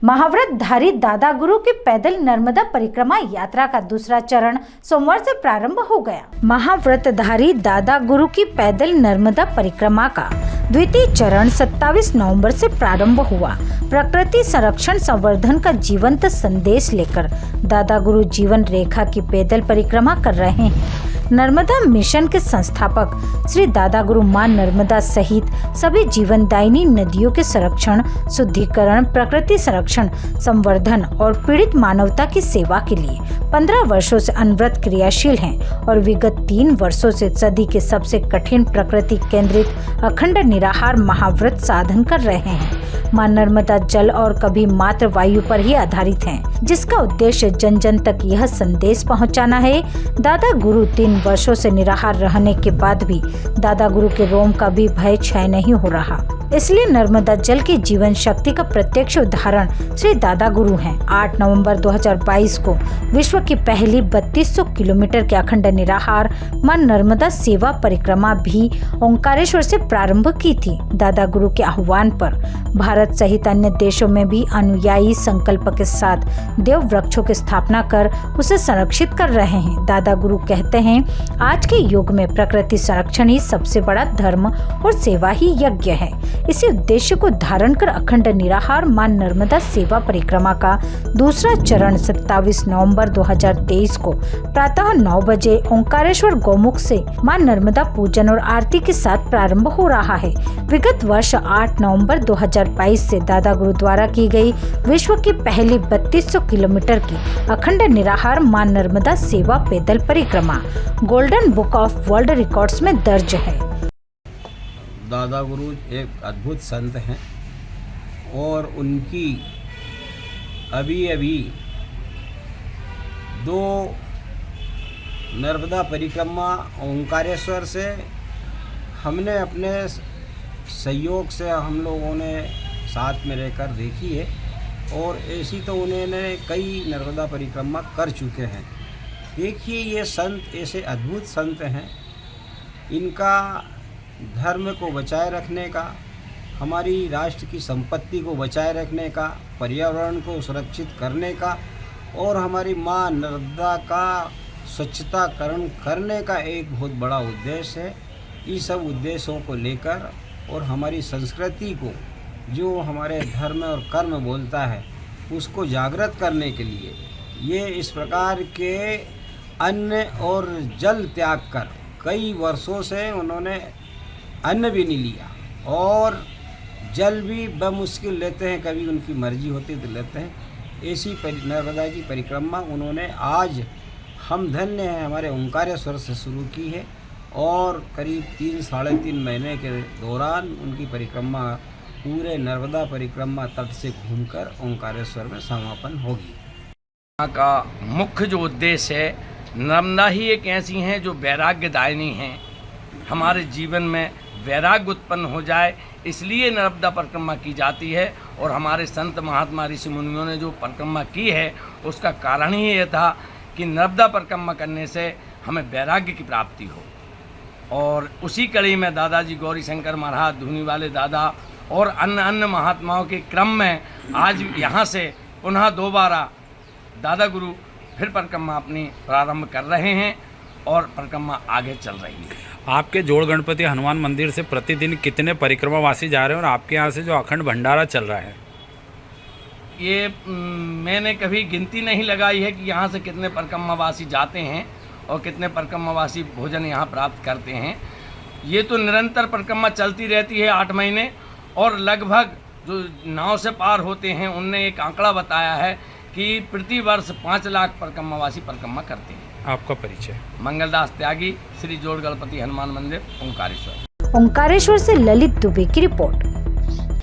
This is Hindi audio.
महाव्रतधारी दादा गुरु की पैदल नर्मदा परिक्रमा यात्रा का दूसरा चरण सोमवार से प्रारंभ हो गया। महाव्रतधारी दादा गुरु की पैदल नर्मदा परिक्रमा का द्वितीय चरण 27 नवंबर से प्रारंभ हुआ। प्रकृति संरक्षण संवर्धन का जीवंत संदेश लेकर दादा गुरु जीवन रेखा की पैदल परिक्रमा कर रहे हैं। नर्मदा मिशन के संस्थापक श्री दादा गुरु मां नर्मदा सहित सभी जीवनदायिनी नदियों के संरक्षण, शुद्धिकरण, प्रकृति संरक्षण, संवर्धन और पीड़ित मानवता की सेवा के लिए 15 वर्षों से अनवरत क्रियाशील हैं और विगत 3 वर्षों से सदी के सबसे कठिन प्रकृति केंद्रित अखंड निराहार महाव्रत साधन कर रहे हैं। मां नर्मदा जल और कभी मात्र वायु पर ही आधारित हैं, जिसका उद्देश्य जन जन तक यह संदेश पहुंचाना है। दादा गुरु 3 वर्षों से निराहार रहने के बाद भी दादा गुरु के रोम का भी भय क्षय नहीं हो रहा, इसलिए नर्मदा जल की जीवन शक्ति का प्रत्यक्ष उदाहरण श्री दादा गुरु हैं। 8 नवंबर 2022 को विश्व की पहली 3200 किलोमीटर के अखंड निराहार मां नर्मदा सेवा परिक्रमा भी ओंकारेश्वर से प्रारंभ की थी। दादा गुरु के आह्वान पर भारत सहित अन्य देशों में भी अनुयायी संकल्प के साथ देव वृक्षों की स्थापना कर उसे संरक्षित कर रहे हैं। दादा गुरु कहते हैं, आज के युग में प्रकृति संरक्षण ही सबसे बड़ा धर्म और सेवा ही यज्ञ है। इसी उद्देश्य को धारण कर अखंड निराहार मां नर्मदा सेवा परिक्रमा का दूसरा चरण 27 नवंबर 2023 को प्रातः 9 बजे ओंकारेश्वर गौमुख से मां नर्मदा पूजन और आरती के साथ प्रारंभ हो रहा है। विगत वर्ष 8 नवंबर 2022 से दादा गुरु द्वारा की गई विश्व की पहली 3200 किलोमीटर की अखंड निराहार मां नर्मदा सेवा पैदल परिक्रमा golden book of world records में दर्ज है। दादा गुरु एक अद्भुत संत हैं और उनकी अभी 2 नर्मदा परिक्रमा ओंकारेश्वर से हमने अपने सहयोग से हम लोगों ने साथ में रहकर देखी है और ऐसी तो उन्होंने कई नर्मदा परिक्रमा कर चुके हैं। देखिए, ये संत ऐसे अद्भुत संत हैं, इनका धर्म को बचाए रखने का, हमारी राष्ट्र की संपत्ति को बचाए रखने का, पर्यावरण को सुरक्षित करने का और हमारी माँ नर्मदा का स्वच्छताकरण करने का एक बहुत बड़ा उद्देश्य है। इस सब उद्देश्यों को लेकर और हमारी संस्कृति को, जो हमारे धर्म और कर्म बोलता है, उसको जागृत करने के लिए ये इस प्रकार के अन्न और जल त्याग कर कई वर्षों से उन्होंने अन्न भी नहीं लिया और जल भी बमुश्किल लेते हैं, कभी उनकी मर्जी होती तो लेते हैं। ऐसी नर्मदा की परिक्रमा उन्होंने आज हम धन्य हैं हमारे ओंकारेश्वर से शुरू की है और करीब 3-3.5 महीने के दौरान उनकी परिक्रमा पूरे नर्मदा परिक्रमा तट से घूमकर ओंकारेश्वर में समापन होगी। यहाँ का मुख्य जो उद्देश्य है, नर्मदा ही एक ऐसी हैं जो वैराग्यदायिनी हैं, हमारे जीवन में वैराग्य उत्पन्न हो जाए, इसलिए नर्मदा परिक्रमा की जाती है। और हमारे संत महात्मा ऋषि मुनियों ने जो परिक्रमा की है उसका कारण ही ये था कि नर्मदा परिक्रमा करने से हमें वैराग्य की प्राप्ति हो। और उसी कड़ी में दादाजी गौरी शंकर महाराज, धुनी वाले दादा और अन्य महात्माओं के क्रम में आज यहाँ से पुनः दोबारा दादा गुरु फिर परिक्रमा अपनी प्रारंभ कर रहे हैं और परिक्रमा आगे चल रही है। आपके जोड़ गणपति हनुमान मंदिर से प्रतिदिन कितने परिक्रमावासी जा रहे हैं और आपके यहाँ से जो अखंड भंडारा चल रहा है? ये मैंने कभी गिनती नहीं लगाई है कि यहाँ से कितने परिक्रमावासी जाते हैं और कितने परिक्रमावासी भोजन यहाँ प्राप्त करते हैं। ये तो निरंतर परिक्रमा चलती रहती है 8 महीने और लगभग जो नाव से पार होते हैं उनने एक आंकड़ा बताया है कि प्रति वर्ष 5 लाख परिक्रमावासी परिक्रमा करते हैं। आपका परिचय? मंगलदास त्यागी, श्री जोड़ गणपति हनुमान मंदिर, ओंकारेश्वर। ओंकारेश्वर से ललित दुबे की रिपोर्ट।